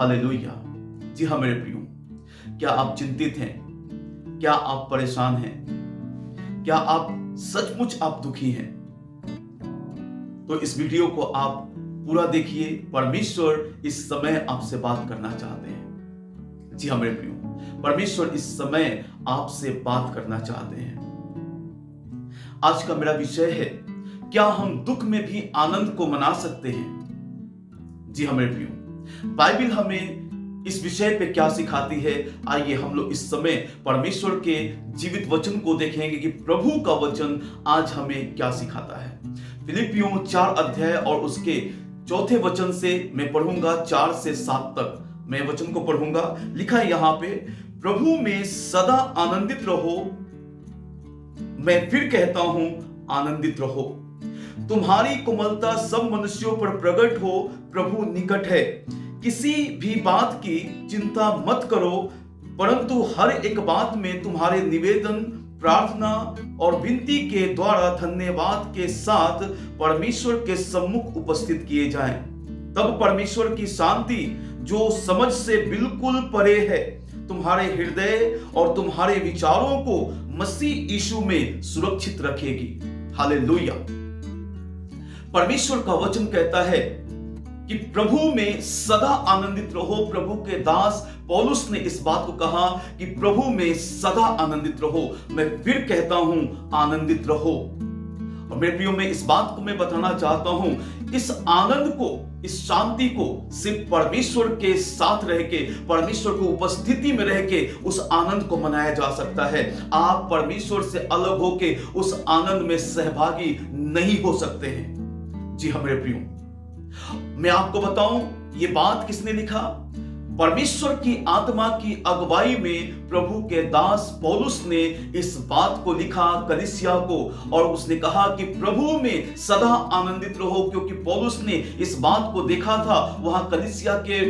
Hallelujah. जी हाँ मेरे प्रियो, क्या आप चिंतित हैं? क्या आप परेशान हैं? क्या आप सचमुच आप दुखी हैं? तो इस वीडियो को आप पूरा देखिए। परमेश्वर इस समय आपसे बात करना चाहते हैं। जी हाँ मेरे प्रियो, परमेश्वर इस समय आपसे बात करना चाहते हैं। आज का मेरा विषय है, क्या हम दुख में भी आनंद को मना सकते हैं? जी हाँ मेरे प्रियो, बाइबल हमें इस विषय पे क्या सिखाती है, आइए हम लोग इस समय परमेश्वर के जीवित वचन को देखेंगे कि प्रभु का वचन आज हमें क्या सिखाता है। फिलिपियों 4 अध्याय और उसके चौथे वचन से मैं पढ़ूंगा, 4 से 7 तक मैं वचन को पढ़ूंगा। लिखा है यहाँ पे, प्रभु में सदा आनंदित रहो। मैं फिर कहता हूं, आनंदित रहो। तुम्हारी कोमलता सब मनुष्यों पर प्रकट हो, प्रभु निकट है। किसी भी बात की चिंता मत करो, परंतु हर एक बात में तुम्हारे निवेदन, प्रार्थना और विनती के द्वारा धन्यवाद के साथ परमेश्वर के सम्मुख उपस्थित किए जाएं। तब परमेश्वर की शांति, जो समझ से बिल्कुल परे है, तुम्हारे हृदय और तुम्हारे विचारों को मसीह यीशु में सुरक्षित रखेगी। हालेलुया। परमेश्वर का वचन कहता है कि प्रभु में सदा आनंदित रहो। प्रभु के दास पौलुस ने इस बात को कहा कि प्रभु में सदा आनंदित रहो। मैं फिर कहता हूं, आनंदित रहो। और मेरे प्रियो, मैं इस बात को मैं बताना चाहता हूं, इस आनंद को, इस शांति को सिर्फ परमेश्वर के साथ रह के, परमेश्वर को उपस्थिति में रह के उस आनंद को मनाया जा सकता है। आप परमेश्वर से अलग होके उस आनंद में सहभागी नहीं हो सकते हैं। जी हाँ मेरे प्रियो, मैं आपको बताऊं, ये बात किसने लिखा? परमेश्वर की आत्मा की अगुवाई में प्रभु के दास पौलुस ने इस बात को लिखा कलीसिया को, और उसने कहा कि प्रभु में सदा आनंदित रहो, क्योंकि पौलुस ने इस बात को देखा था। वहां कलीसिया के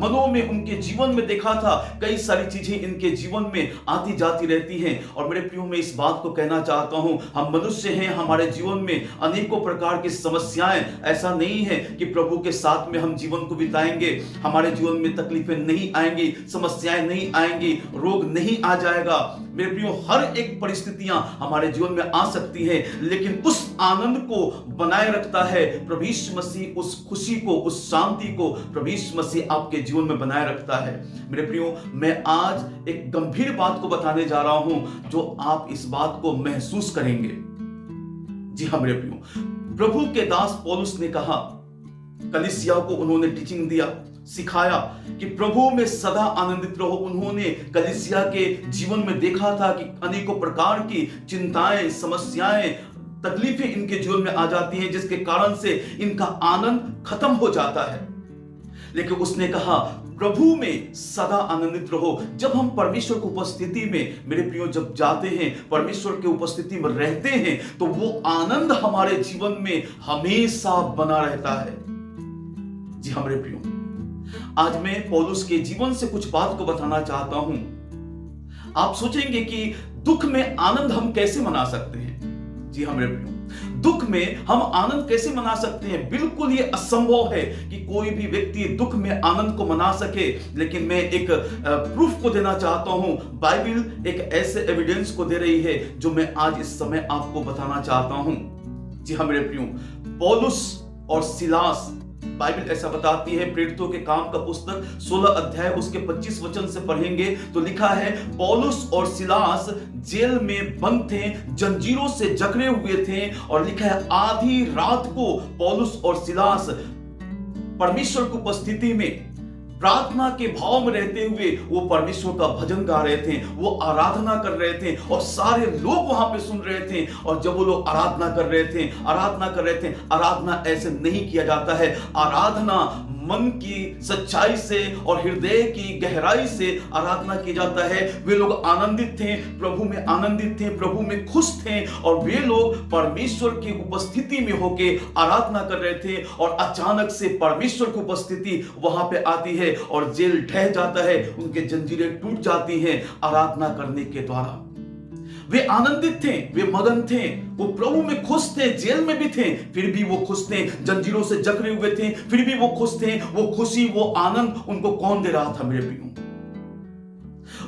मनों में, उनके जीवन में देखा था, कई सारी चीजें इनके जीवन में आती जाती रहती हैं। और मेरे प्रियो, मैं इस बात को कहना चाहता हूं, हम मनुष्य हैं, हमारे जीवन में अनेकों प्रकार की समस्याएं। ऐसा नहीं है कि प्रभु के साथ में हम जीवन को बिताएंगे, हमारे जीवन में तकलीफें नहीं आएंगी, समस्याएं नहीं आएंगी, रोग नहीं आ जाएगा। मेरे प्रियो, हर एक परिस्थितियां हमारे जीवन में आ सकती हैं, लेकिन उस आनंद को बनाए रखता है प्रभु यीशु मसीह। उस खुशी को, उस शांति को प्रभु यीशु मसीह आपके जीवन में बनाए रखता है। मेरे प्रियो, मैं आज एक गंभीर बात को बताने जा रहा हूं, जो आप इस बात को महसूस करेंगे। जी हाँ मेरे प्रियो, प्रभु के दास पौलुस ने कहा, कलीसिया को उन्होंने टीचिंग दिया, सिखाया कि प्रभु में सदा आनंदित रहो। उन्होंने कलीसिया के जीवन में देखा था कि अनेकों प्रकार की चिंताएं, समस्याएं, तकलीफें इनके जीवन में आ जाती हैं, जिसके कारण से इनका आनंद खत्म हो जाता है। लेकिन उसने कहा, प्रभु में सदा आनंदित रहो। जब हम परमेश्वर की उपस्थिति में, मेरे प्रियो, जब जाते हैं, परमेश्वर की उपस्थिति में रहते हैं, तो वो आनंद हमारे जीवन में हमेशा बना रहता है। जी हाँ मेरे प्रियो, आज मैं पौलुस के जीवन से कुछ बात को बताना चाहता हूं। आप सोचेंगे कि दुख में आनंद हम कैसे मना सकते हैं? जी हाँ मेरे प्रियो, दुख में हम आनंद कैसे मना सकते हैं? बिल्कुल ये असंभव है कि कोई भी व्यक्ति दुख में आनंद को मना सके। लेकिन मैं एक प्रूफ को देना चाहता हूं। बाइबल एक ऐसे एविडेंस को दे रही है जो मैं आज इस समय आपको बताना चाहता हूं। जी हाँ मेरे प्रियो, पौलुस और सिलास, बाइबल ऐसा बताती है, प्रेरितों के काम का पुस्तक 16 अध्याय उसके 25 वचन से पढ़ेंगे तो लिखा है, पौलुस और सिलास जेल में बंद थे, जंजीरों से जकड़े हुए थे। और लिखा है, आधी रात को पौलुस और सिलास परमेश्वर की उपस्थिति में प्रार्थना के भाव में रहते हुए वो परमेश्वर का भजन गा रहे थे, वो आराधना कर रहे थे, और सारे लोग वहां पे सुन रहे थे। और जब वो लोग आराधना कर रहे थे, आराधना ऐसे नहीं किया जाता है। आराधना मन की सच्चाई से और हृदय की गहराई से आराधना की जाता है। वे लोग आनंदित थे, प्रभु में आनंदित थे, प्रभु में खुश थे, और वे लोग परमेश्वर की उपस्थिति में होके आराधना कर रहे थे। और अचानक से परमेश्वर की उपस्थिति वहां पे आती है और जेल ढह जाता है, उनके जंजीरें टूट जाती हैं आराधना करने के द्वारा। वे आनंदित थे, वे मगन थे, वो प्रभु में खुश थे, जेल में भी थे फिर भी वो खुश थे, जंजीरों से जकड़े हुए थे फिर भी वो खुश थे। वो खुशी, वो आनंद उनको कौन दे रहा था मेरे प्रियो?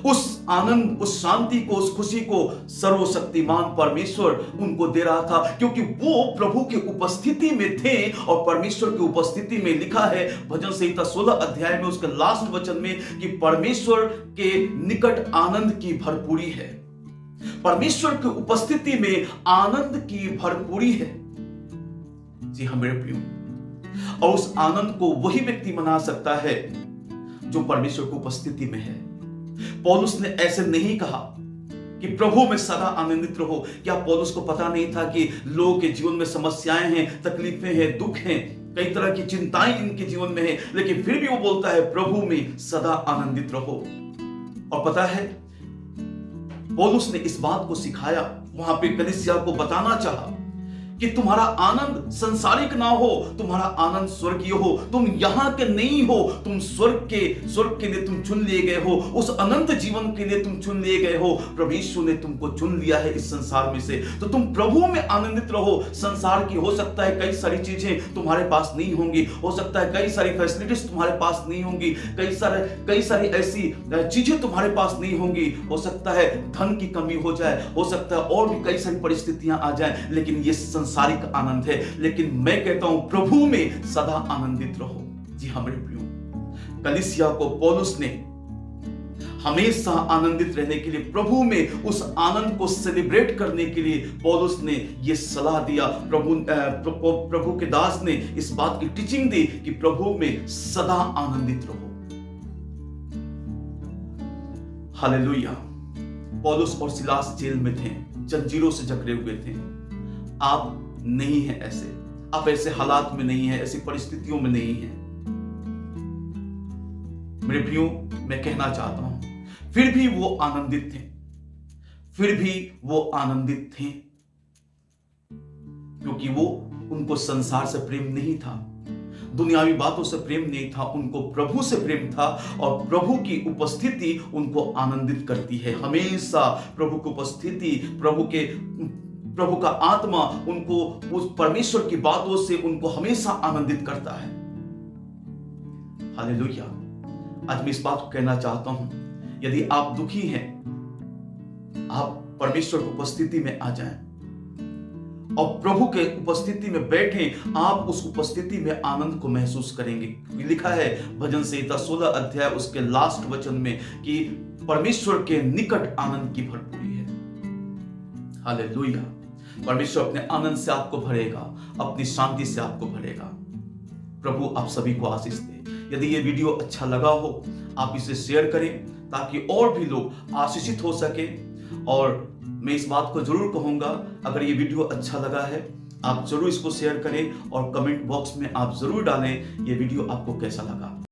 उस आनंद, उस शांति को, उस खुशी को सर्वशक्तिमान परमेश्वर उनको दे रहा था, क्योंकि वो प्रभु की उपस्थिति में थे। और परमेश्वर की उपस्थिति में लिखा है भजन संहिता 16 अध्याय में उसके लास्ट वचन में कि परमेश्वर के निकट आनंद की भरपूरी है। परमेश्वर की उपस्थिति में आनंद की भरपूरी है। जी हाँ मेरे प्रियो, और उस आनंद को वही व्यक्ति मना सकता है जो परमेश्वर की उपस्थिति में है। पौलुस ने ऐसे नहीं कहा कि प्रभु में सदा आनंदित रहो। क्या पौलुस को पता नहीं था कि लोगों के जीवन में समस्याएं हैं, तकलीफें हैं, दुख हैं, कई तरह की चिंताएं इनके जीवन में है, लेकिन फिर भी वो बोलता है प्रभु में सदा आनंदित रहो। और पता है, पौलुस ने इस बात को सिखाया, वहां पे कलीसिया को बताना चाहा कि तुम्हारा आनंद संसारिक ना हो, तुम्हारा आनंद स्वर्गीय हो। तुम यहां के नहीं हो, तुम स्वर्ग के लिए तुम चुन लिए गए हो, उस अनंत जीवन के लिए तुम चुन लिए गए हो। परमेश्वर ने तुमको चुन लिया है इस संसार में से, तो तुम प्रभु में आनंदित रहो। संसार की हो सकता है कई सारी चीजें तुम्हारे पास नहीं होंगी, हो सकता है कई सारी फैसिलिटीज तुम्हारे पास नहीं होंगी, कई सारी ऐसी चीजें तुम्हारे पास नहीं होंगी, हो सकता है धन की कमी हो जाए, हो सकता है और भी कई सारी परिस्थितियां आ जाए, लेकिन ये सांसारिक आनंद है। लेकिन मैं कहता हूं प्रभु में सदा आनंदित रहो। जी हाँ मेरे प्रियो, कलीसिया को पौलुस ने हमेशा आनंदित रहने के लिए, प्रभु में उस आनंद को सेलिब्रेट करने के लिए पौलुस ने यह सलाह दिया। प्रभु के दास ने इस बात की टीचिंग दी कि प्रभु में सदा आनंदित रहो। हालेलुया। पौलुस और सिलास जेल में थे, जंजीरों से जकड़े हुए थे। आप नहीं है ऐसे, आप ऐसे हालात में नहीं है, ऐसी परिस्थितियों में नहीं है। मेरे प्रियो, मैं कहना चाहता हूं फिर भी वो आनंदित थे, फिर भी वो आनंदित थे, क्योंकि वो, उनको संसार से प्रेम नहीं था, दुनियावी बातों से प्रेम नहीं था, उनको प्रभु से प्रेम था। और प्रभु की उपस्थिति उनको आनंदित करती है हमेशा। प्रभु की उपस्थिति, प्रभु का आत्मा उनको उस परमेश्वर की बातों से उनको हमेशा आनंदित करता है। हालेलुया। आज मैं इस बात को कहना चाहता हूं, यदि आप दुखी हैं, आप परमेश्वर की उपस्थिति में आ जाएं और प्रभु के उपस्थिति में बैठें, आप उस उपस्थिति में आनंद को महसूस करेंगे। लिखा है भजन संहिता 16 अध्याय उसके लास्ट वचन में कि परमेश्वर के निकट आनंद की भरपूरी है। हालेलुया। परमेश्वर अपने आनंद से आपको भरेगा, अपनी शांति से आपको भरेगा। प्रभु आप सभी को आशीष दे। यदि ये वीडियो अच्छा लगा हो, आप इसे शेयर करें ताकि और भी लोग आशीषित हो सके। और मैं इस बात को जरूर कहूंगा, अगर ये वीडियो अच्छा लगा है, आप जरूर इसको शेयर करें और कमेंट बॉक्स में आप जरूर डालें ये वीडियो आपको कैसा लगा।